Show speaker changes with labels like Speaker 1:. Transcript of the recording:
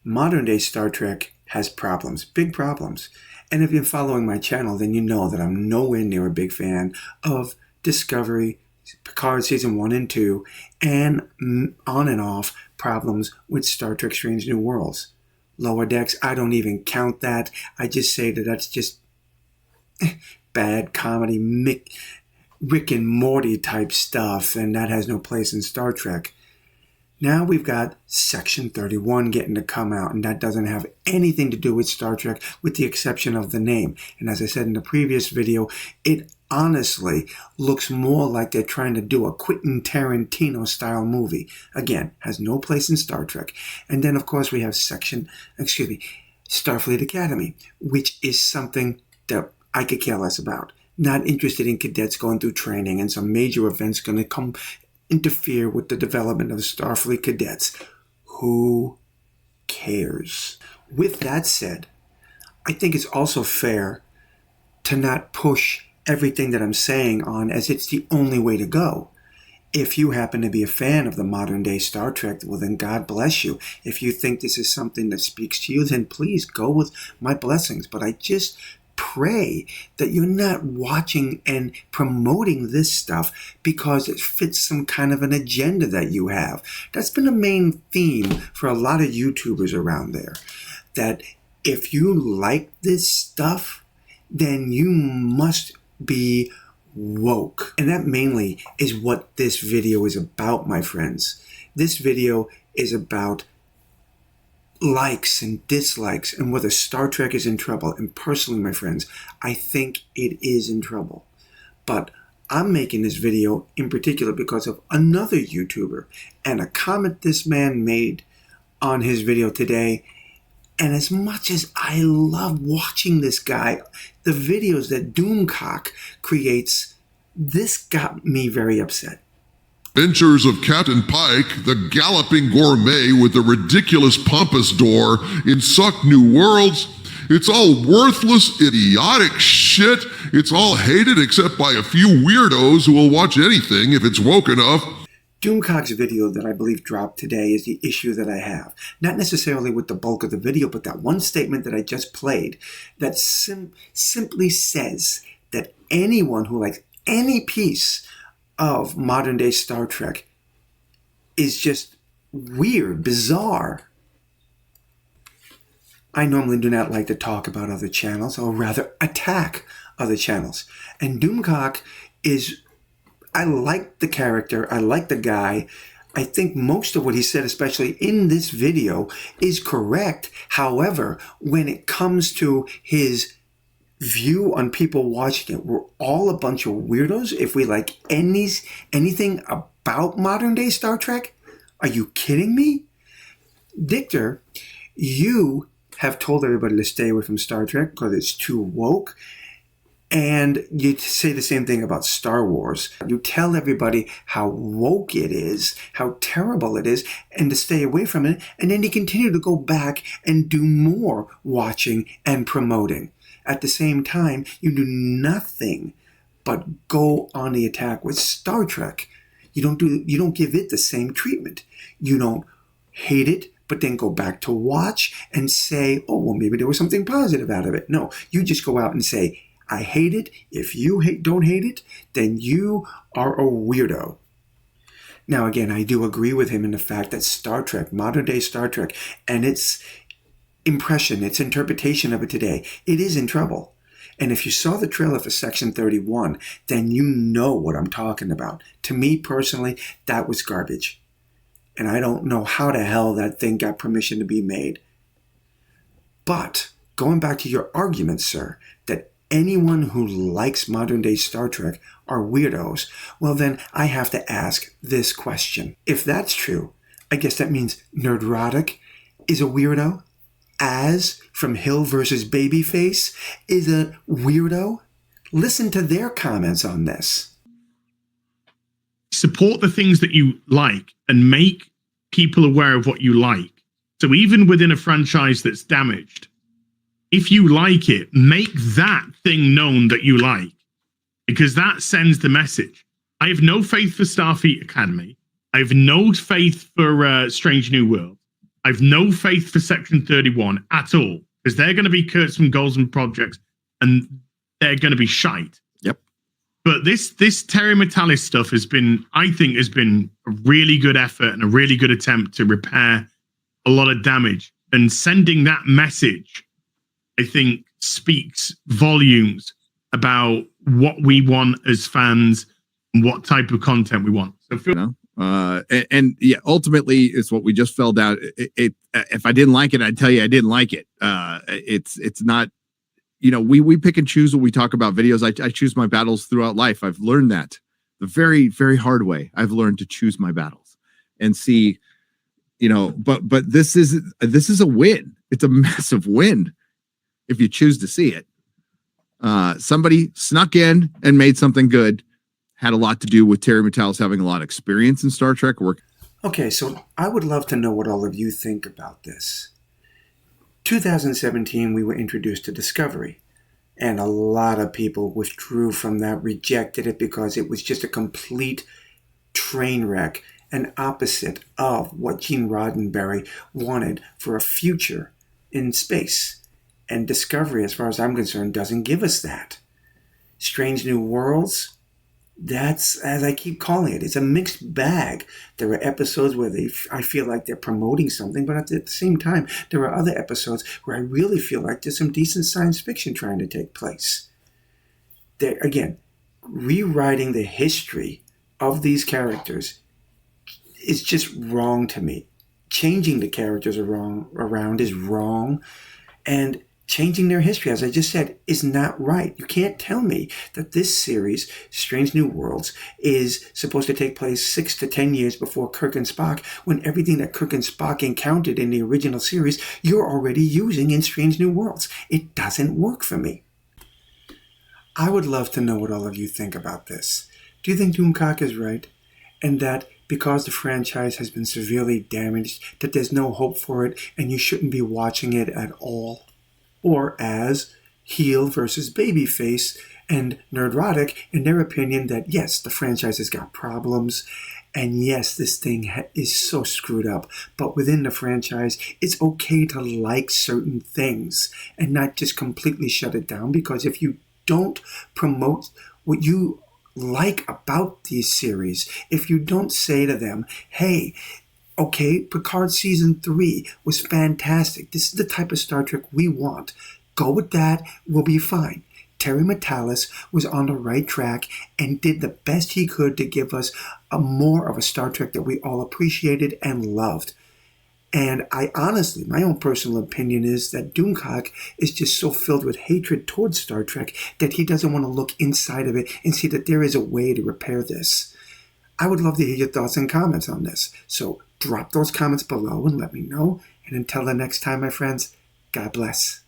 Speaker 1: Modern day Star Trek has problems, big problems. And if you're following my channel, then you know that I'm nowhere near a big fan of Discovery, Picard Season 1 and 2, and on and off problems with Star Trek Strange New Worlds. Lower Decks, I don't even count that. I just say that that's just bad comedy, Rick and Morty type stuff, and that has no place in Star Trek. Now we've got Section 31 getting to come out, and that doesn't have anything to do with Star Trek, with the exception of the name. And as I said in the previous video, it honestly looks more like they're trying to do a Quentin Tarantino-style movie. Again, has no place in Star Trek. And then, of course, we have Starfleet Academy, which is something that I could care less about. Not interested in cadets going through training and some major events going to interfere with the development of Starfleet cadets. Who cares? With that said, I think it's also fair to not push everything that I'm saying on as it's the only way to go. If you happen to be a fan of the modern day Star Trek, well then God bless you. If you think this is something that speaks to you, then please go with my blessings. But I just pray that you're not watching and promoting this stuff because it fits some kind of an agenda that you have. That's been a main theme for a lot of YouTubers around there. That if you like this stuff, then you must be woke. And that mainly is what this video is about, my friends. This video is about likes and dislikes and whether Star Trek is in trouble. And personally, my friends, I think it is in trouble. But I'm making this video in particular because of another YouTuber and a comment this man made on his video today. And as much as I love watching this guy, the videos that Doomcock creates, this got me very upset.
Speaker 2: Adventures of Captain Pike, the galloping gourmet with the ridiculous pompous door in Suck New Worlds. It's all worthless, idiotic shit. It's all hated except by a few weirdos who will watch anything if it's woke enough.
Speaker 1: Doomcock's video that I believe dropped today is the issue that I have. Not necessarily with the bulk of the video, but that one statement that I just played that simply says that anyone who likes any piece of modern day Star Trek is just weird, bizarre. I normally do not like to talk about other channels, or rather attack other channels. And Doomcock is, I like the character, I like the guy. I think most of what he said, especially in this video, is correct. However, when it comes to his view on people watching it, we're all a bunch of weirdos if we like anything about modern day Star Trek. Are you kidding me? Victor, you have told everybody to stay away from Star Trek because it's too woke. And you say the same thing about Star Wars. You tell everybody how woke it is, how terrible it is, and to stay away from it. And then you continue to go back and do more watching and promoting. At the same time, you do nothing but go on the attack with Star Trek. You don't give it the same treatment. You don't hate it, but then go back to watch and say, oh, well, maybe there was something positive out of it. No, you just go out and say, I hate it. If you don't hate it, then you are a weirdo. Now, again, I do agree with him in the fact that Star Trek, modern day Star Trek, and its impression, its interpretation of it today, it is in trouble. And if you saw the trailer for Section 31, then you know what I'm talking about. To me personally, that was garbage. And I don't know how the hell that thing got permission to be made. But going back to your argument, sir, that anyone who likes modern day Star Trek are weirdos, well then I have to ask this question. If that's true, I guess that means Nerdrotic is a weirdo? Az from Hill versus Babyface is a weirdo? Listen to their comments on this.
Speaker 3: Support the things that you like and make people aware of what you like. So even within a franchise that's damaged, if you like it, make that thing known that you like, because that sends the message. I have no faith for Starfleet Academy. I have no faith for Strange New World. I've no faith for Section 31 at all, because they're going to be Kurtzman Goldsman projects, and they're going to be shite.
Speaker 4: Yep.
Speaker 3: But this Terry Matalis stuff has been a really good effort and a really good attempt to repair a lot of damage. And sending that message, I think, speaks volumes about what we want as fans and what type of content we want. So
Speaker 4: and yeah, ultimately, it's what we just fell down. If I didn't like it, I'd tell you I didn't like it. It's not, we pick and choose when we talk about videos. I choose my battles throughout life. I've learned that the very, very hard way. I've learned to choose my battles and see, but this is a win. It's a massive win if you choose to see it. Somebody snuck in and made something good. Had a lot to do with Terry Matalis having a lot of experience in Star Trek work.
Speaker 1: Okay, so I would love to know what all of you think about this. 2017, we were introduced to Discovery, and a lot of people withdrew from that, rejected it because it was just a complete train wreck, an opposite of what Gene Roddenberry wanted for a future in space. And Discovery, as far as I'm concerned, doesn't give us that. Strange New Worlds, that's, as I keep calling it, it's a mixed bag. There are episodes where I feel like they're promoting something, but at the same time, there are other episodes where I really feel like there's some decent science fiction trying to take place. They're, again, rewriting the history of these characters is just wrong to me. Changing the characters around is wrong, and changing their history, as I just said, is not right. You can't tell me that this series, Strange New Worlds, is supposed to take place 6 to 10 years before Kirk and Spock, when everything that Kirk and Spock encountered in the original series, you're already using in Strange New Worlds. It doesn't work for me. I would love to know what all of you think about this. Do you think Doomcock is right? And that because the franchise has been severely damaged, that there's no hope for it and you shouldn't be watching it at all? Or as heel versus babyface and Nerdrotic in their opinion that yes, the franchise has got problems, and yes, this thing is so screwed up, but within the franchise, it's okay to like certain things and not just completely shut it down, because if you don't promote what you like about these series, if you don't say to them, hey, okay, Picard Season 3 was fantastic. This is the type of Star Trek we want. Go with that. We'll be fine. Terry Matalis was on the right track and did the best he could to give us more of a Star Trek that we all appreciated and loved. And I honestly, my own personal opinion is that Doomcock is just so filled with hatred towards Star Trek that he doesn't want to look inside of it and see that there is a way to repair this. I would love to hear your thoughts and comments on this. So drop those comments below and let me know. And until the next time, my friends, God bless.